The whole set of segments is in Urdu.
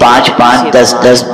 5-5, 10-10,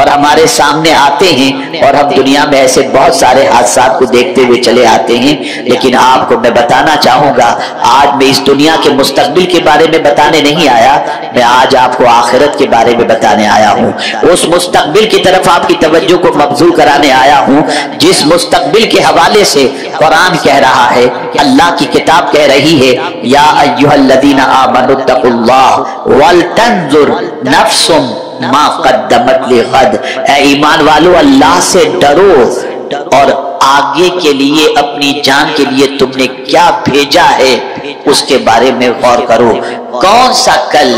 اور ہمارے سامنے آتے ہیں، اور ہم دنیا میں ایسے بہت سارے حادثات کو دیکھتے ہوئے چلے آتے ہیں، لیکن آپ کو میں بتانا چاہوں گا آج میں اس دنیا کے مستقبل کے بارے میں بتانے نہیں آیا، میں آج آپ کو آخرت کے بارے میں بتانے آیا ہوں، اس مستقبل کی طرف آپ کی توجہ کو مبذول کرانے آیا ہوں جس مستقبل کے حوالے سے قرآن کہہ رہا ہے، اللہ کی کتاب کہہ رہی ہے، یا ایھا الذین آمنوا اتقوا اللہ ولتنظر نفس ما قدمت لغد، اے ایمان والو اللہ سے ڈرو اور آگے کے لیے اپنی جان کے لیے تم نے کیا بھیجا ہے اس کے بارے میں غور کرو۔ کون سا کل،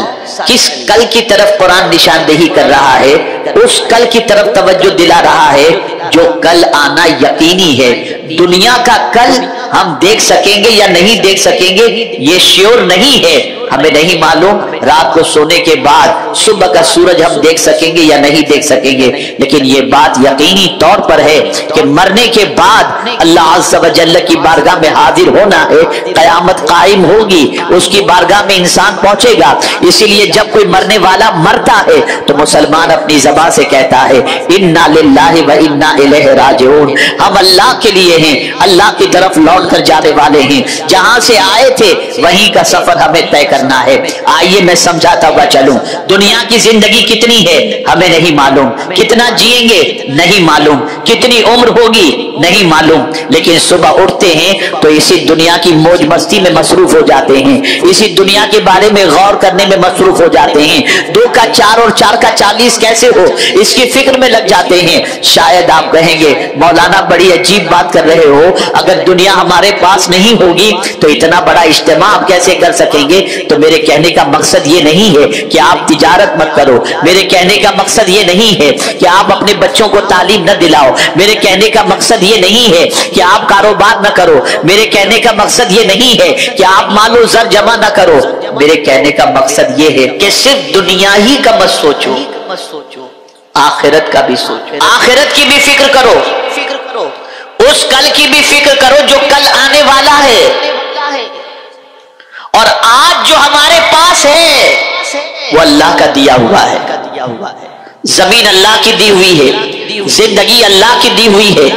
کس کل کی طرف قرآن نشاندہی کر رہا ہے؟ اس کل کی طرف توجہ دلا رہا ہے جو کل آنا یقینی ہے۔ دنیا کا کل ہم دیکھ سکیں گے یا نہیں دیکھ سکیں گے یہ شیور نہیں ہے، ہمیں نہیں معلوم رات کو سونے کے بعد صبح کا سورج ہم دیکھ سکیں گے یا نہیں دیکھ سکیں گے، لیکن یہ بات یقینی طور پر ہے کہ مرنے کے بعد اللہ عز و جل کی بارگاہ میں حاضر ہونا ہے، قیامت قائم ہوگی، اس کی بارگاہ میں انسان پہنچے گا۔ اسی لیے جب کوئی مرنے والا مرتا ہے تو مسلمان اپنی زبان سے کہتا ہے انا للہ و انا الیہ راجعون، ہم اللہ کے لیے ہیں، اللہ کی طرف لوٹ کر جانے والے ہیں، جہاں سے آئے تھے وہیں کا سفر ہمیں طے کرنا ہے۔ آئیے میں سمجھاتا ہوا چلوں، دنیا کی زندگی کتنی ہے ہمیں نہیں معلوم، کتنا جئیں گے نہیں معلوم، کتنی عمر ہوگی نہیں معلوم، لیکن صبح اٹھتے ہیں تو اسی دنیا کی موج مستی میں مصروف ہو جاتے ہیں، اسی دنیا کے بارے میں غور کرنے میں مصروف ہو جاتے ہیں، 2 کا 4 اور 4 کا 40 کیسے ہو اس کی فکر میں لگ جاتے ہیں۔ شاید آپ کہیں گے مولانا بڑی عجیب بات کر رہے ہو، اگر دنیا ہمارے پاس نہیں ہوگی تو اتنا بڑا اجتماع آپ کیسے کر سکیں گے؟ تو میرے کہنے کا مقصد یہ نہیں ہے کہ آپ تجارت مت کرو، میرے کہنے کا مقصد یہ نہیں ہے کہ آپ اپنے بچوں کو تعلیم نہ دلاؤ، میرے کہنے کا مقصد یہ نہیں ہے کہ آپ کاروبار نہ کرو، میرے کہنے کا مقصد یہ نہیں ہے کہ آپ مال و زر جمع نہ کرو، میرے کہنے کا مقصد یہ ہے کہ صرف دنیا ہی کا مت سوچو، آخرت کا بھی سوچو، آخرت کی بھی فکر کرو، اس کل کی بھی فکر کرو جو کل آنے والا ہے، اور آج جو ہمارے پاس ہے وہ اللہ کا دیا ہوا ہے، زمین اللہ کی دی ہوئی ہے، زندگی اللہ کی دی ہوئی ہے،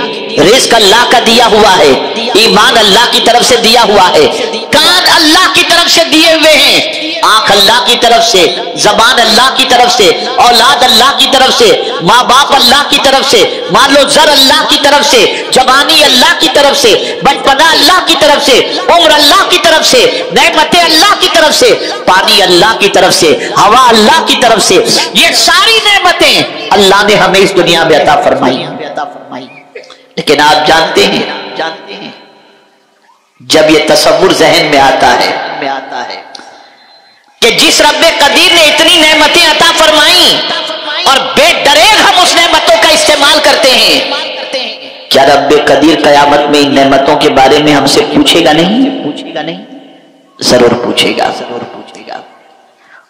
رزق اللہ کا دیا ہوا ہے، ایمان اللہ کی طرف سے دیا ہوا ہے، کان اللہ کی طرف سے دیے ہوئے ہیں، آنکھ اللہ کی طرف سے، زبان اللہ کی طرف سے، اولاد اللہ کی طرف سے، ماں باپ اللہ کی طرف سے، مال و زر اللہ کی طرف سے، جوانی اللہ کی طرف سے، بچپنا اللہ کی طرف سے، عمر اللہ کی طرف سے، نعمتیں اللہ کی طرف سے، پانی اللہ کی طرف سے، ہوا اللہ کی طرف سے، یہ ساری نعمتیں اللہ نے ہمیں اس دنیا میں عطا فرمائی۔ لیکن آپ جانتے ہیں جب یہ تصور ذہن میں آتا ہے کہ جس رب قدیر نے اتنی نعمتیں عطا فرمائیں اور بے دریغ ہم اس نعمتوں کا استعمال کرتے ہیں، کیا رب قدیر قیامت میں ان نعمتوں کے بارے میں ہم سے پوچھے گا نہیں؟ ضرور پوچھے گا۔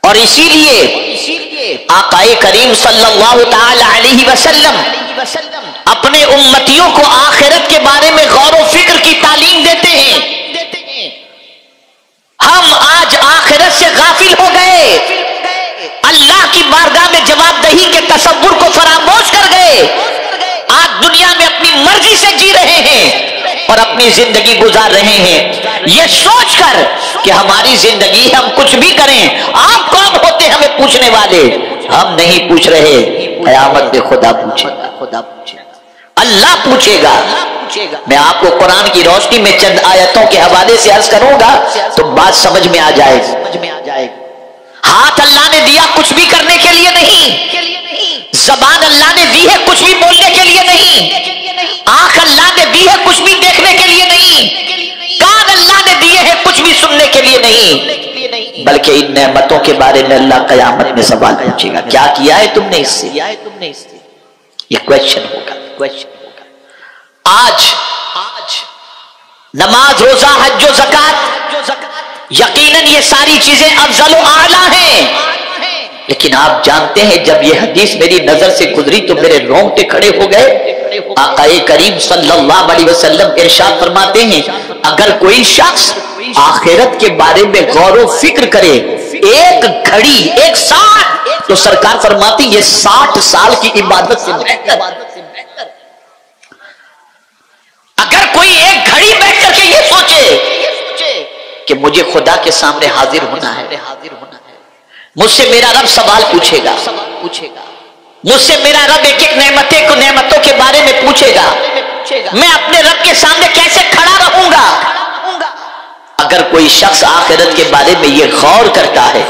اور اسی لیے آقا کریم صلی اللہ تعالی علیہ وسلم اپنے امتیوں کو آخرت کے بارے میں غور و فکر کی تعلیم دیتے ہیں۔ ہم آج آخرت سے غافل ہو گئے، اللہ کی بارگاہ میں جواب دہی کے تصور کو فراموش کر گئے، آج دنیا میں اپنی مرضی سے جی رہے ہیں اور اپنی زندگی گزار رہے ہیں یہ سوچ کر کہ ہماری زندگی ہم کچھ بھی کریں، آپ کون ہوتے ہمیں پوچھنے والے؟ ہم نہیں پوچھ رہے، قیامت میں خدا پوچھے گا، اللہ پوچھے گا۔ میں آپ کو قرآن کی روشنی میں چند آیتوں کے حوالے سے عرض کروں گا تو بات سمجھ میں آ جائے۔ ہاتھ اللہ نے دیا کچھ بھی کرنے کے لیے نہیں، زبان اللہ نے دی ہے کچھ بھی بولنے کے لیے نہیں، آنکھ اللہ نے دی ہے کچھ بھی دیکھنے کے لیے نہیں، کان اللہ نے دیے ہیں کچھ بھی سننے کے لیے نہیں، بلکہ ان نعمتوں کے بارے میں اللہ قیامت میں سوال پوچھے گا، کیا کیا ہے تم نے اس سے؟ یہ کویشچن ہوگا۔ آج نماز، روزہ، حج و زکات، یقیناً یہ ساری چیزیں افضل و اعلیٰ ہیں، لیکن آپ جانتے ہیں جب یہ حدیث میری نظر سے گزری تو میرے رونگٹے کھڑے ہو گئے۔ آقا کریم صلی اللہ علیہ وسلم ارشاد فرماتے ہیں اگر کوئی شخص آخرت کے بارے میں غور و فکر کرے، ایک گھڑی، ایک ساتھ تو سرکار فرماتی یہ 60 سال کی عبادت سے بہتر۔ اگر کوئی ایک گھڑی بیٹھ کر کے یہ سوچے کہ مجھے خدا کے سامنے حاضر ہونا ہے، مجھ سے میرا رب سوال پوچھے گا، مجھ سے میرا رب ایک ایک نعمتوں کے بارے میں پوچھے گا، میں اپنے رب کے سامنے کیسے کھڑا رہوں گا۔ اگر کوئی شخص آخرت کے بارے میں یہ غور کرتا ہے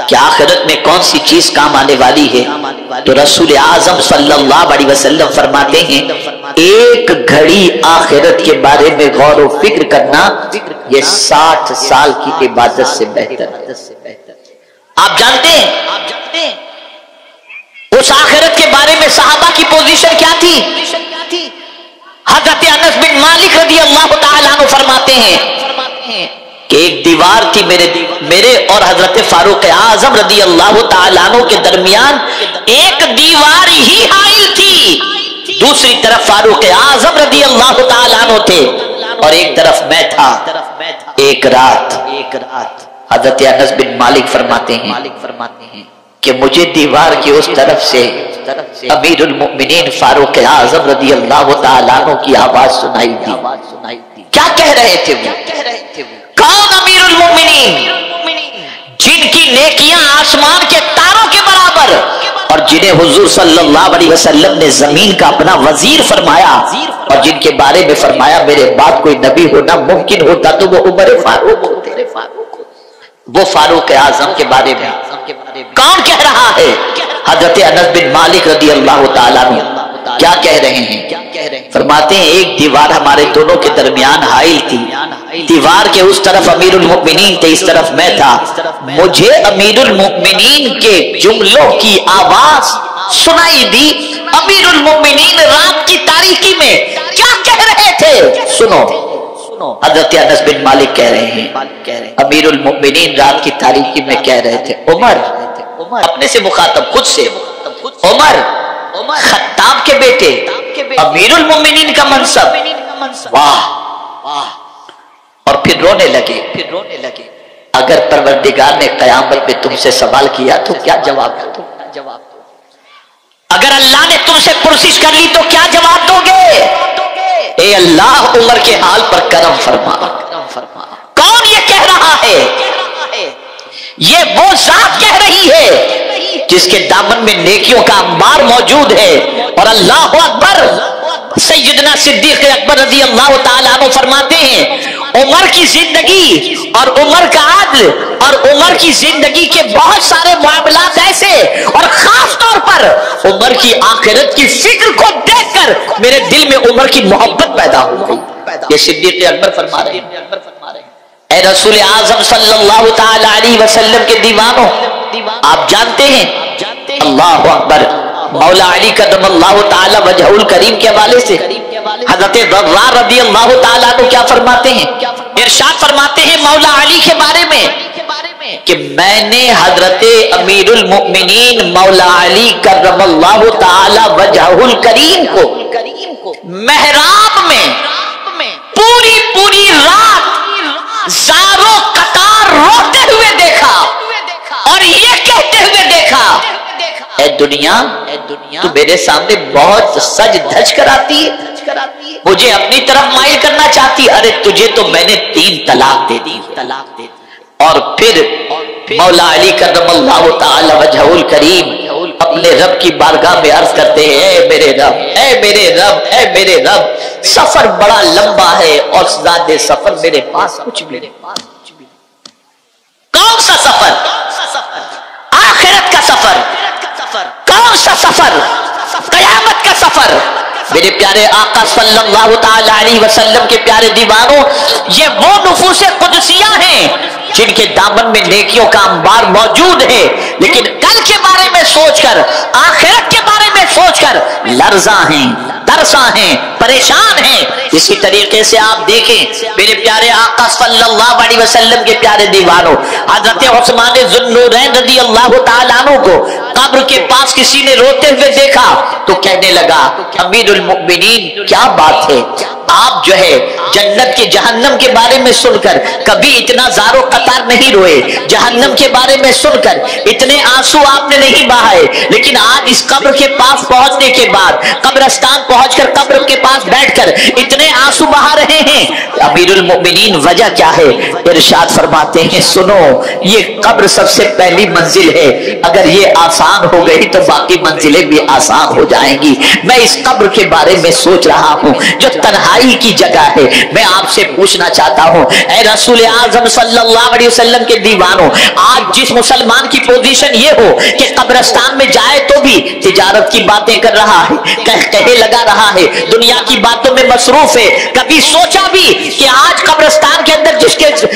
کہ آخرت میں کون سی چیز کام آنے والی ہے، تو رسول اعظم صلی اللہ علیہ وسلم فرماتے ہیں ایک گھڑی آخرت کے بارے میں غور و فکر کرنا یہ 60 سال کی عبادت سے بہتر ہے۔ آپ جانتے ہیں اس آخرت کے بارے میں صحابہ کی پوزیشن کیا تھی؟ حضرت انس بن مالک رضی اللہ تعالیٰ عنہ فرماتے ہیں کہ ایک دیوار تھی میرے اور حضرت فاروق اعظم رضی اللہ تعالیٰ عنہ کے درمیان، ایک دیوار ہی حائل تھی، دوسری طرف فاروق اعظم رضی اللہ تعالیٰ عنہ تھے اور ایک طرف میں تھا۔ ایک رات حضرت انس بن مالک فرماتے ہیں کہ مجھے دیوار کی اس طرف سے امیر المؤمنین فاروق اعظم رضی اللہ تعالیٰ عنہ کی آواز سنائی دی۔ کیا کہہ رہے تھے وہ؟ کون امیر المؤمنین؟ جن کی نیکیاں آسمان کے تاروں کے برابر اور جنہیں حضور صلی اللہ علیہ وسلم نے زمین کا اپنا وزیر فرمایا اور جن کے بارے میں فرمایا میرے بعد کوئی نبی ہونا ممکن ہوتا تو وہ عمر فاروق ہوتے۔ وہ فاروق اعظم کے بارے میں کون کہہ رہا ہے؟ حضرت انس بن مالک رضی اللہ تعالیٰ عنہ کیا کہہ رہے ہیں؟ فرماتے ہیں ایک دیوار ہمارے دونوں کے درمیان حائل تھی، دیوار کے اس طرف امیر المؤمنین تھے، اس طرف میں تھا، مجھے امیر المؤمنین کے جملوں کی آواز سنائی دی۔ امیر المؤمنین رات کی تاریکی میں کیا کہہ رہے تھے؟ سنو، حضرت انس بن مالک کہہ رہے ہیں امیر المؤمنین رات کی تاریکی میں کہہ رہے تھے عمر، اپنے سے مخاطب خود سے، عمر خطاب کے بیٹے، امیر المؤمنین کا منصب، واہ۔ اور پھر رونے لگے۔ اگر پروردگار نے قیامت میں تم سے سوال کیا تو کیا جواب دو؟ اگر اللہ نے تم سے پرسش کر لی تو کیا جواب دو گے؟ اے اللہ عمر کے حال پر کرم فرما۔ کون یہ کہہ رہا ہے؟ یہ وہ ذات کہہ رہی ہے جس کے دامن میں نیکیوں کا انبار موجود ہے۔ اور اللہ اکبر، سیدنا صدیق اکبر رضی اللہ تعالیٰ عنہ فرماتے ہیں عمر کی زندگی اور عمر کا عدل اور عمر کی زندگی کے بہت سارے معاملات ایسے، اور خاص طور پر عمر کی آخرت کی فکر کو دیکھ کر میرے دل میں عمر کی محبت پیدا ہو گئی۔ یہ صدیق اکبر فرما رہے ہیں اے رسول اعظم صلی اللہ تعالی علیہ وسلم کے دیوانوں، آپ جانتے ہیں اللہ اکبر، مولا علی قدم اللہ تعالی وجہ الکریم کے حوالے سے حضرت ضرار رضی اللہ تعالیٰ عنہ کیا فرماتے ہیں؟ ارشاد فرماتے ہیں مولا علی کے بارے میں کہ میں نے حضرت امیر المؤمنین مولا علی کرم اللہ تعالی وجہ الکریم کو محراب میں پوری رات زاروں قطار روتے ہوئے دیکھا اور یہ کہتے ہوئے دیکھا اے دنیا تو میرے سامنے بہت سج دھج کر آتی ہے، مجھے اپنی طرف مائل کرنا چاہتی، ارے تجھے تو میں نے 3 طلاق دے دی۔ اور پھر مولا علی کرم اللہ تعالی وجہ الکریم اپنے رب کی بارگاہ میں عرض کرتے ہیں اے میرے رب، اے میرے رب، اے میرے رب، سفر بڑا لمبا ہے اور زیادہ سفر میرے پاس کچھ بھی نہیں۔ کون سا سفر؟ آخرت کا سفر۔ کون سا سفر؟ قیامت کا سفر۔ میرے پیارے آقا صلی اللہ تعالی علیہ وسلم کے پیارے دیوانوں، یہ وہ نفوس قدسیہ ہیں جن کے دامن میں نیکیوں کا انبار موجود ہے، لیکن کل کے بارے میں سوچ کر، آخرت کے بارے میں سوچ کر لرزاں ہیں، ترساں ہیں، پریشان ہیں۔ اسی طریقے سے آپ دیکھیں میرے پیارے آقا صلی اللہ علیہ وسلم کے پیارے دیوانوں، حضرت عثمان ذو النورین رضی اللہ تعالیٰ عنہ کو قبر کے پاس کسی نے روتے ہوئے دیکھا تو کہنے لگا امیر المؤمنین کیا بات ہے؟ آپ جو ہے جنت کے جہنم کے بارے میں سن کر کبھی اتنا زارو قطار نہیں روئے، جہنم کے بارے میں سن کر اتنے آنسو آپ نے نہیں بہائے، لیکن آج اس قبر کے پاس پہنچنے کے بعد، قبرستان پہنچ کر قبر کے پاس بیٹھ کر اتنے آنسو بہا رہے ہیں۔ امیر المؤمنین وجہ کیا ہے؟ ارشاد فرماتے ہیں سنو، یہ قبر سب سے پہلی منزل ہے، اگر یہ آسان ہو گئی تو باقی منزلیں بھی آسان ہو جائیں گی۔ میں اس قبر کے بارے میں سوچ رہا ہوں جو تنہائی کی جگہ ہے، میں آپ سے پوچھنا چاہتا ہوں اے رسول اعظم صلی اللہ علیہ وسلم کے دیوانوں، آج جس مسلمان کی پوزیشن یہ ہو کہ قبرستان میں جائے تو بھی تجارت کی باتیں کر رہا ہے، کہے لگا رہا ہے، دنیا کی باتوں میں مصروف ہے، کبھی سوچا بھی کہ آج قبرستان کے اندر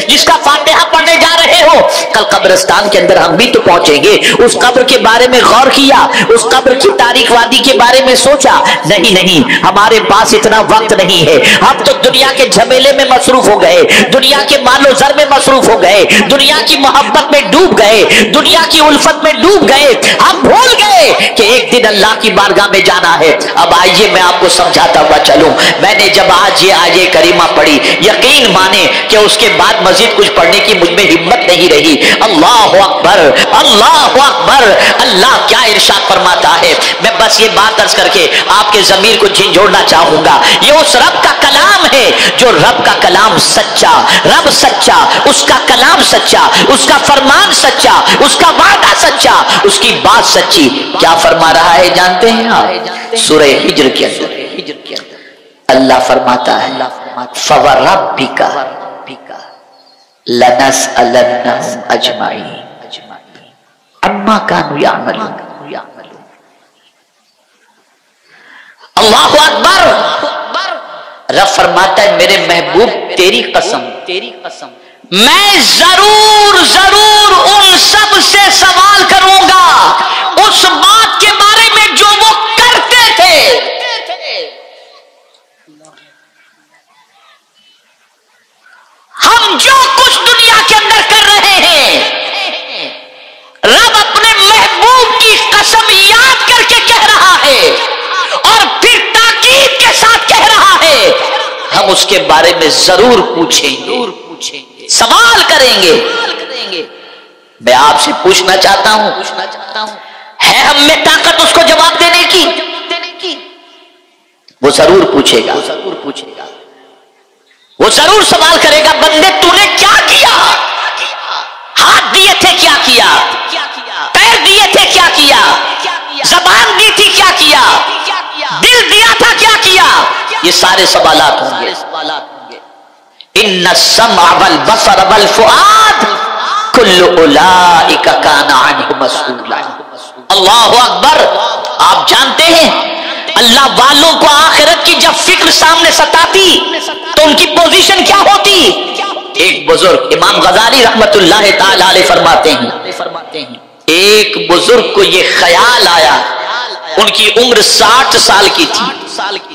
جس کا فاتحہ پڑھنے جا رہے ہو، کل قبرستان کے اندر ہم بھی تو پہنچیں گے، اس قبر کے بارے میں غور کیا، اس قبر کی تاریخ وادی کے بارے میں سوچا؟ نہیں، ہمارے پاس اتنا وقت نہیں ہے، ہم تو دنیا کے جھمیلے میں مصروف ہو گئے، دنیا کے مال و زر میں مصروف ہو گئے، دنیا کی محبت میں ڈوب گئے، دنیا کی الفت میں ڈوب گئے، ہم بھول گئے کہ ایک دن اللہ کی بارگاہ میں جانا ہے۔ اب آئیے میں آپ کو سمجھاتا ہوا چلوں، میں نے جب آج یہ آیے کریمہ پڑھی، یقین مانے کہ اس کے بعد مزید کچھ پڑھنے کی مجھ میں ہمت نہیں رہی۔ اللہ اکبر، اللہ اکبر، اللہ کیا ارشاد فرماتا ہے۔ میں بس یہ بات عرض کر کے آپ کے ضمیر کو جھنجھوڑنا چاہوں گا، یہ اس رب کا کلام ہے جو رب کا کلام سچا، رب سچا، اس کا کلام سچا، اس کا فرمان سچا، اس کا وعدہ سچا، اس کی بات سچی۔ کیا فرما رہا ہے جانتے ہیں آپ؟ سورہ ہجر کے اندر اللہ فرماتا ہے فَوَرَبِّكَ لَنَسْأَلَنَّهُمْ أَجْمَعِينَ عَمَّا كَانُوا يَعْمَلُونَ۔ اللہ اکبر، رب فرماتا ہے میرے محبوب تیری قسم میں ضرور ان سب سے سوال کروں گا اس بات کے بارے میں جو وہ کرتے تھے۔ ہم جو کچھ دنیا کے اندر کر رہے ہیں، رب اپنے محبوب کی قسم یاد کر کے کہہ رہا ہے اور پھر تاکید کے ساتھ کہہ رہا ہے ہم اس کے بارے میں ضرور پوچھیں گے، سوال کریں گے۔ میں آپ سے پوچھنا چاہتا ہوں ہے ہم میں طاقت اس کو جواب دینے کی؟ وہ ضرور پوچھے گا، وہ ضرور سوال کرے گا بندے تو نے کیا کیا؟ ہاتھ دیے تھے کیا کیا؟ پیر دیے تھے کیا کیا؟ زبان دی تھی کیا کیا؟ دل دیا تھا کیا کیا؟ یہ سارے سوالات ہوں گے۔ ان السمع والبصر والفؤاد کل اولئک کان عنہ مسئولا۔ اللہ اکبر، آپ جانتے ہیں اللہ والوں کو آخرت کی جب فکر سامنے ستاتی تو ان کی پوزیشن کیا ہوتی؟ ایک بزرگ امام غزالی رحمت اللہ تعالی علیہ فرماتے ہیں ایک بزرگ کو یہ خیال آیا، ان کی عمر 60 سال کی تھی،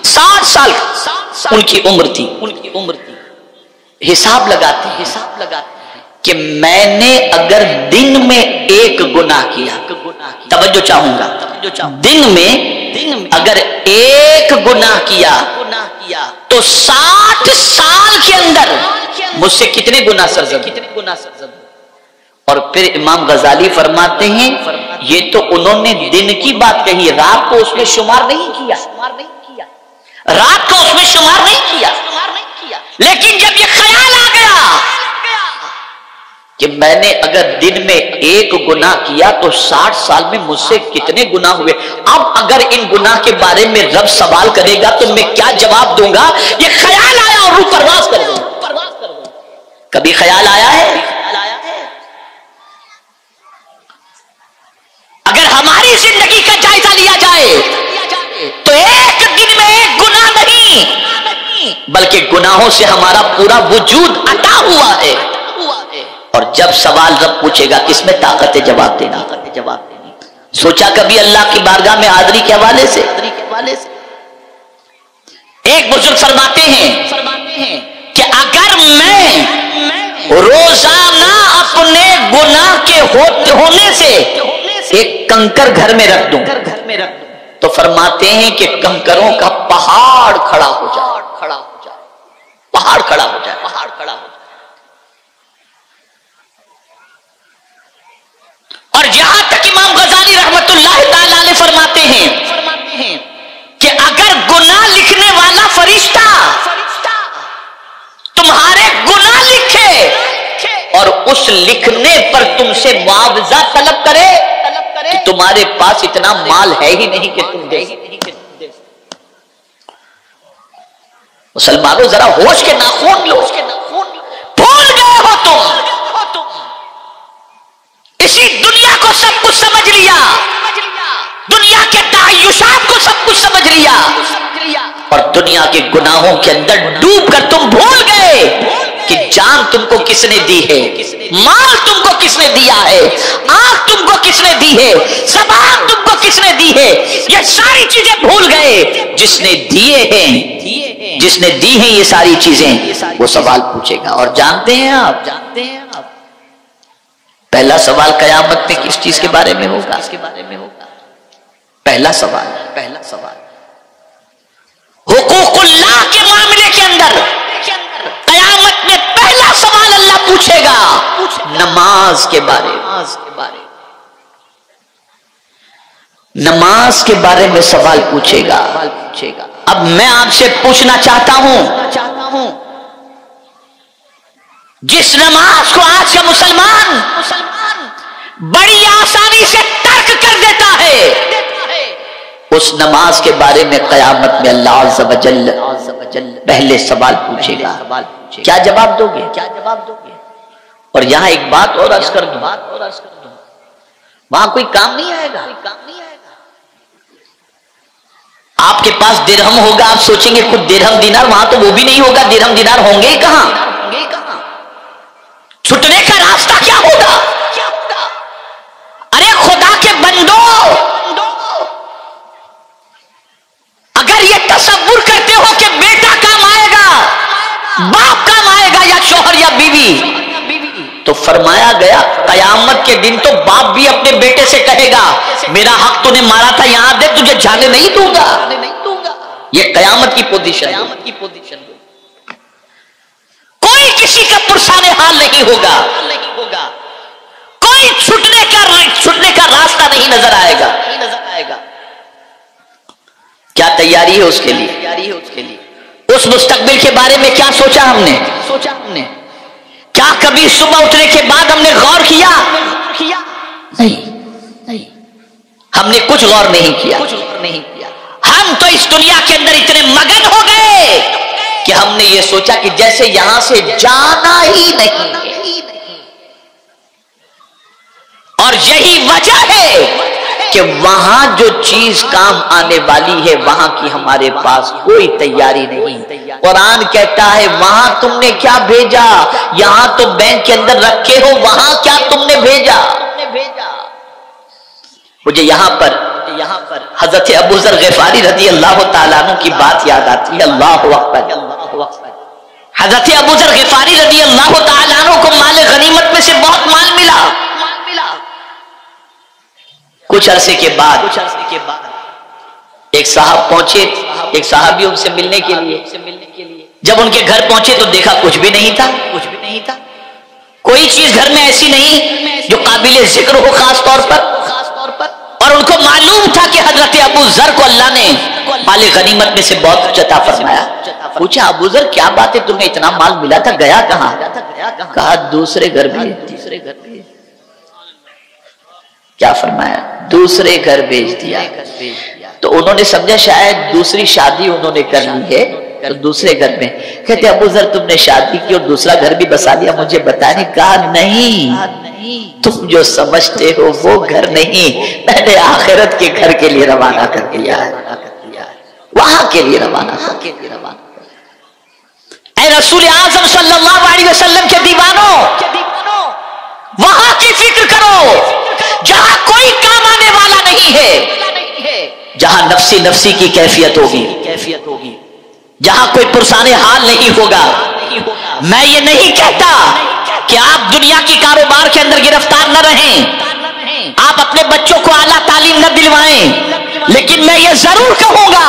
60 سال ان کی عمر تھی، حساب لگاتے ہیں کہ میں نے اگر دن میں ایک گناہ کیا، توجہ چاہوں گا، دن میں اگر ایک گناہ کیا تو 60 سال کے اندر مجھ سے کتنے گناہ سرزد۔ اور پھر امام غزالی فرماتے ہیں یہ تو انہوں نے دن کی بات کہی، رات کو اس میں شمار نہیں کیا، رات کو اس میں شمار نہیں کیا، لیکن جب یہ خیال آ گیا کہ میں نے اگر دن میں ایک گناہ کیا تو 60 سال میں مجھ سے کتنے گناہ ہوئے، اب اگر ان گناہ کے بارے میں رب سوال کرے گا تو میں کیا جواب دوں گا؟ یہ خیال آیا اور روح پرواز کر گئی۔ کبھی خیال آیا ہے؟ اگر ہماری زندگی کا جائزہ لیا جائے تو ایک دن میں ایک گناہ نہیں بلکہ گناہوں سے ہمارا پورا وجود عطا ہوا ہے۔ اور جب سوال رب پوچھے گا کس میں طاقت ہے جواب دینا؟ سوچا کبھی اللہ کی بارگاہ میں حاضری کے حوالے سے؟ ایک بزرگ فرماتے ہیں کہ اگر میں روزانہ اپنے گناہ کے ہونے سے ایک کنکر گھر میں رکھ دوں تو فرماتے ہیں کہ کنکروں کا پہاڑ کھڑا ہو جائے۔ پہاڑ کھڑا ہو جائے، پہاڑ کھڑا ہو جائے۔ اور یہاں تک امام غزالی رحمت اللہ تعالی علیہ فرماتے ہیں کہ اگر گناہ لکھنے والا فرشتہ تمہارے گناہ لکھے اور اس لکھنے پر تم سے معاوضہ طلب کرے کہ تمہارے پاس اتنا مال ہے ہی نہیں کہ تم دے، مسلمانوں ذرا ہوش کے ناخون لو، بھول گئے ہو تم، اسی دنیا کو سب کچھ سمجھ لیا، دنیا کے تعیشات کو سب کچھ سمجھ لیا، اور دنیا کے گناہوں کے اندر ڈوب کر تم بھول گئے کہ جان تم کو کس نے دی ہے، مال تم کو کس نے دیا ہے، آنکھ تم کو کس نے دی ہے، زبان تم کو کس نے دی ہے، یہ ساری چیزیں بھول گئے۔ جس نے دیے ہیں، جس نے دی ہیں یہ ساری چیزیں، وہ سوال پوچھے گا۔ اور جانتے ہیں آپ پہلا سوال قیامت میں کس چیز کے بارے میں ہوگا؟ پہلا سوال حقوق اللہ کے معاملے کے اندر قیامت میں پہلا سوال اللہ پوچھے گا نماز کے بارے میں، نماز کے بارے میں سوال پوچھے گا۔ اب میں آپ سے پوچھنا چاہتا ہوں، جس نماز کو آج کا مسلمان بڑی آسانی سے ترک کر دیتا ہے، اس نماز کے بارے میں قیامت میں اللہ عز و جل پہلے سوال پوچھے گا۔ کیا جواب دو گے؟ اور یہاں ایک بات اور عرض کر دوں، وہاں کوئی کام نہیں آئے گا۔ آپ کے پاس درہم ہوگا، آپ سوچیں گے خود درہم دینار، وہاں تو وہ بھی نہیں ہوگا، درہم دینار ہوں گے ہی کہاں؟ چھٹنے کا راستہ کیا ہوگا؟ ارے خدا کے بندو، اگر یہ تصور کرتے ہو کہ بیٹا کام آئے گا، باپ کام آئے گا، یا شوہر یا بیوی، تو فرمایا گیا قیامت کے دن تو باپ بھی اپنے بیٹے سے کہے گا میرا حق تو نے مارا تھا، یہاں دے، تجھے جانے نہیں دوں گا۔ یہ قیامت کی پوزیشن، کوئی کسی کا پرسان حال نہیں ہوگا، کوئی چھٹنے کا راستہ نہیں نظر آئے گا۔ کیا تیاری ہے اس کے لیے؟ اس مستقبل کے بارے میں کیا سوچا ہم نے؟ کیا کبھی صبح اٹھنے کے بعد ہم نے غور کیا؟ نہیں، ہم نے کچھ غور نہیں کیا۔ ہم تو اس دنیا کے اندر اتنے مگن ہو گئے کہ ہم نے یہ سوچا کہ جیسے یہاں سے جانا ہی نہیں ہے، اور یہی وجہ ہے کہ وہاں جو چیز کام آنے والی ہے وہاں کی ہمارے پاس کوئی تیاری نہیں۔ قرآن کہتا ہے وہاں تم نے کیا بھیجا، یہاں تو بینک کے اندر رکھے ہو، وہاں کیا تم نے بھیجا۔ مجھے یہاں پر حضرت ابو ذر غفاری رضی اللہ تعالیٰ عنہ کی بات یاد آتی ہے۔ اللہ اکبر۔ حضرت ابو ذر غفاری رضی اللہ تعالیٰ عنہ کو مال غنیمت میں سے بہت مال ملا۔ کچھ عرصے کے بعد ایک صاحب پہنچے، ایک صحابی ان سے ملنے کے لیے۔ جب ان کے گھر پہنچے تو دیکھا کچھ بھی نہیں تھا، کوئی چیز گھر میں ایسی نہیں جو قابل ذکر ہو خاص طور پر، اور ان کو معلوم تھا کہ حضرت ابو ذر کو اللہ نے مال غنیمت میں سے بہت کچھ عطا فرمایا۔ پوچھا ابو ذر کیا بات ہے، تمہیں اتنا مال ملا تھا، گیا کہاں؟ کہا دوسرے گھر بھی۔ کیا فرمایا؟ دوسرے گھر بھیج دیا۔ تو انہوں نے سمجھا شاید دوسری شادی انہوں نے کر لی ہے تو دوسرے گھر میں۔ کہتے ابو ذر تم نے شادی کی اور دوسرا گھر بھی بسا لیا، مجھے بتانے؟ کہا نہیں، تم جو سمجھتے ہو وہ گھر نہیں، میں نے آخرت کے گھر کے لیے روانہ کر دیا ہے، وہاں کے لیے روانہ۔ اے رسول اعظم صلی اللہ علیہ وسلم کے دیوانوں، وہاں کی فکر کرو جہاں کوئی کام آنے والا نہیں ہے، جہاں نفسی کی کیفیت ہوگی، جہاں کوئی پرسان حال نہیں ہوگا۔ میں یہ نہیں کہتا کہ آپ دنیا کی کاروبار کے اندر گرفتار نہ رہیں، آپ اپنے بچوں کو اعلیٰ تعلیم نہ دلوائیں، لیکن میں یہ ضرور کہوں گا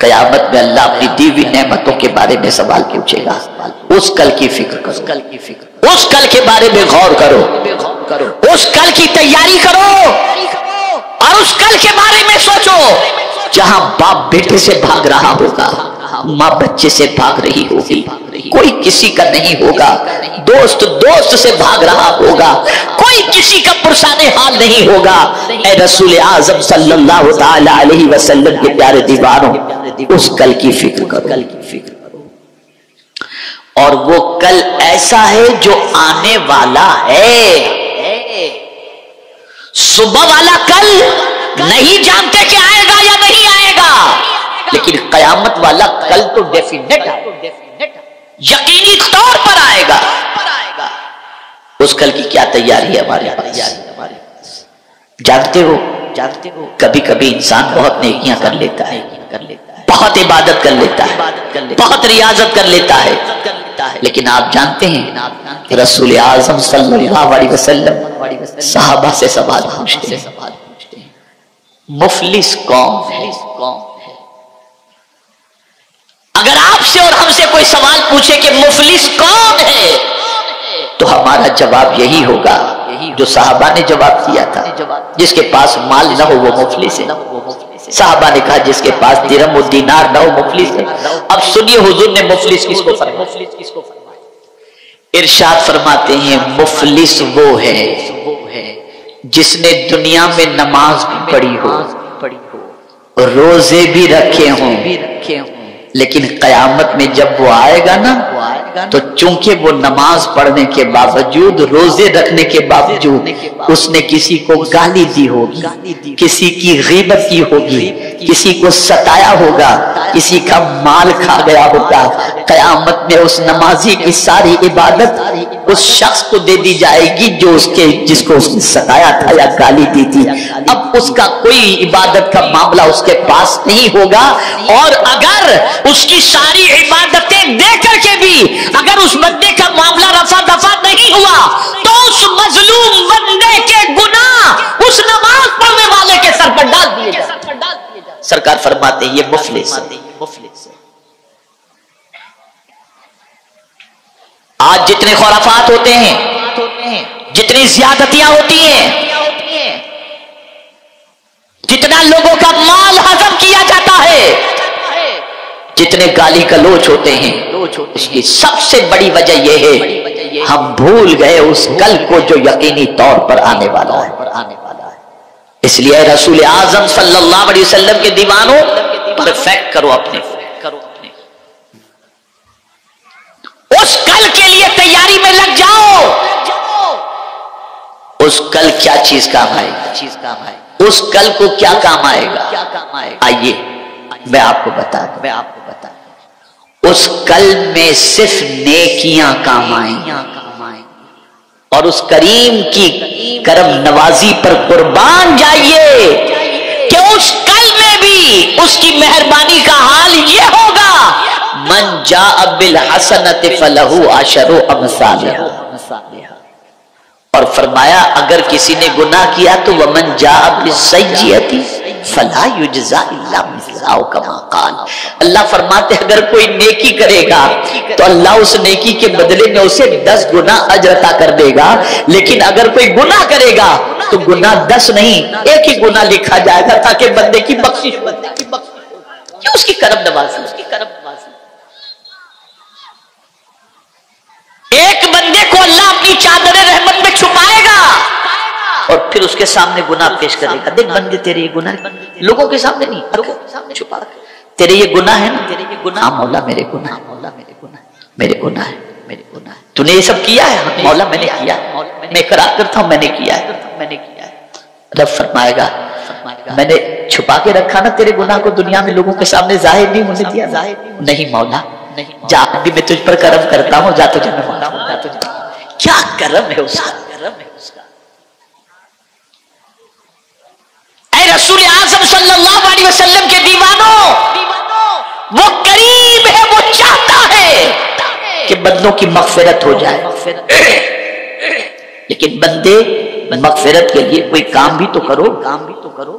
قیامت میں اللہ اپنی دی ہوئی نعمتوں کے بارے میں سوال پوچھے گا. اس کل کی فکر کرو, اس کل کے بارے میں غور کرو, اس کل کی تیاری کرو اور اس کل کے بارے میں سوچو جہاں باپ بیٹے سے بھاگ رہا ہوگا, ماں بچے سے بھاگ رہی ہوگی, کوئی کسی کا نہیں ہوگا, دوست دوست سے بھاگ رہا ہوگا, کوئی کسی کا پرسان حال نہیں ہوگا. اے رسول اعظم صلی اللہ تعالی علیہ وسلم کے پیارے دیوانوں, اس کل کی فکر کرو. اور وہ کل ایسا ہے جو آنے والا ہے. صبح والا کل نہیں جانتے کہ آئے گا یا نہیں آئے گا, لیکن قیامت والا کل تو ڈیفینیٹ ہے, یقینی طور پر آئے گا. اس کل کی کیا تیاری ہے ہمارے پاس؟ جانتے ہو کبھی کبھی انسان بہت نیکیاں کر لیتا ہے, بہت عبادت کر لیتا ہے, بہت ریاضت کر لیتا ہے, لیکن آپ جانتے ہیں رسول اعظم صلی اللہ علیہ وسلم صحابہ سے سوال پوچھتے ہیں, مفلس کون ہے؟ اگر آپ سے اور ہم سے کوئی سوال پوچھے کہ مفلس کون ہے, تو ہمارا جواب یہی ہوگا جو صحابہ نے جواب دیا تھا, جس کے پاس مال نہ ہو وہ مفلس ہے. صحابہ نے کہا جس کے پاس درہم و دینار نہ ہو مفلس ہے. اب سنیے حضور نے مفلس کس کو فرمایا. ارشاد فرماتے ہیں مفلس وہ ہے جس نے دنیا میں نماز بھی پڑھی ہو, روزے بھی رکھے ہوں, لیکن قیامت میں جب وہ آئے گا نا تو چونکہ وہ نماز پڑھنے کے باوجود, روزے رکھنے کے باوجود اس نے کسی کو گالی دی ہوگی, کسی کی غیبت کی ہوگی, کسی کو ستایا ہوگا, کسی کا مال کھا گیا ہوگا, قیامت میں اس نمازی کی ساری عبادت اس شخص کو دے دی جائے گی جو جس کو اس نے ستایا تھا یا گالی دی تھی. اب اس کا کوئی عبادت کا معاملہ اس کے پاس نہیں ہوگا, اور اگر اس کی ساری عبادتیں دے کر کے بھی اگر اس بندے کا معاملہ رفع دفع نہیں ہوا تو اس مظلوم بندے کے گناہ اس نماز پڑھنے والے کے سر پر ڈال دیے جائیں. سرکار فرماتے ہیں یہ مفلس ہے. آج جتنے خرافات ہوتے ہیں, جتنی زیادتیاں ہوتی ہیں, جتنا لوگوں کا مال ہضم کیا جاتا ہے, جتنے گالی گلوچ ہوتے ہیں, اس کی سب سے بڑی وجہ یہ ہے ہم بھول گئے اس کل کو جو یقینی طور پر آنے والا ہے. اس لیے رسول اعظم صلی اللہ علیہ وسلم کے دیوانوں پرفیکٹ کرو اپنے, اس کل کے لیے تیاری میں لگ جاؤ. اس کل کیا چیز کام آئے گا, اس کل کو کیا کام آئے گا, آئیے میں آپ کو بتا دوں. اس کل میں صرف نیکیاں کام آئیں, اور اس کریم کی کرم نوازی پر قربان جائیے کہ اس کل میں بھی اس کی مہربانی کا حال یہ ہوگا من جاء بالحسنۃ فلہ عشر امثالھا. اور فرمایا اگر کسی نے گناہ کیا تو ومن جاء بالسیئۃ فلا یجزا الا مثلھا کما قال. اللہ فرماتے ہیں اگر کوئی نیکی کرے گا تو اللہ اس نیکی کے بدلے میں اسے 10 گنا اجر عطا کر دے گا, لیکن اگر کوئی گناہ کرے گا تو گناہ 10 نہیں 1 ہی گناہ لکھا جائے گا تاکہ بندے کی بخشش ہو. یہ اس کی کرم نوازی. ایک بندے کو اللہ اپنی چادر رحمت میں چھپائے گا اور پھر اس کے سامنے گناہ پیش کرے گا. دیکھ بندے تیرے یہ گناہ, لوگوں کے سامنے نہیں, لوگوں کے سامنے چھپا کے, تیرے یہ گناہ ہے نا, ہاں مولا میرے گناہ ہے, تو نے یہ سب کیا ہے مولا میں نے کیا ہے, میں اقرار کرتا ہوں میں نے کیا ہے. رب فرمائے گا میں نے چھپا کے رکھا نا تیرے گناہ کو, دنیا میں لوگوں کے سامنے ظاہر نہیں ہونے دیا. نہیں مولا جا بھی میں تجھ پر کرم کرتا ہوں, جا تجھے میں مانتا ہوں. کیا کرم ہے اس کا. اے رسول اعظم صلی اللہ علیہ وسلم کے دیوانوں, وہ کریم ہے, وہ چاہتا ہے کہ بندوں کی مغفرت ہو جائے, لیکن بندے مغفرت کے لیے کوئی کام بھی تو کرو.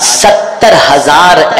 70,000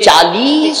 40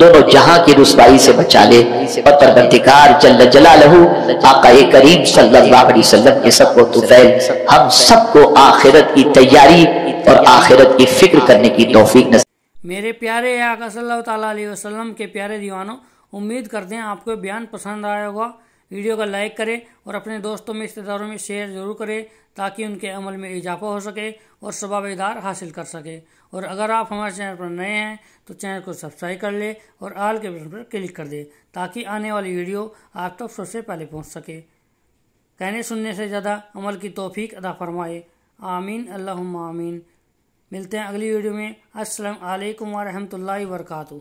دونوں جہاں کی رسوائی سے بچا لے، اور پروردگار جل جلالہ آقا کریم صلی اللہ علیہ وسلم کے سب کو طفیل ہم سب کو آخرت کی تیاری اور آخرت کی فکر کرنے کی توفیق نصیب۔ میرے پیارے آقا صلی اللہ تعالیٰ علیہ وسلم کے پیارے دیوانوں، امید کرتے ہیں آپ کو بیان پسند آیا ہوگا۔ ویڈیو کو لائک کریں اور اپنے دوستوں میں، رشتہ داروں میں شیئر ضرور کریں تاکہ ان کے عمل میں اضافہ ہو سکے اور ثواب دار حاصل کر سکے۔ اور اگر آپ ہمارے چینل پر نئے ہیں تو چینل کو سبسکرائب کر لیں اور آل کے بٹن پر کلک کر دیں تاکہ آنے والی ویڈیو آپ تک سب سے پہلے پہنچ سکے۔ کہنے سننے سے زیادہ عمل کی توفیق عطا فرمائے، آمین اللہم آمین۔ ملتے ہیں اگلی ویڈیو میں۔ السلام علیکم ورحمۃ اللہ وبرکاتہ۔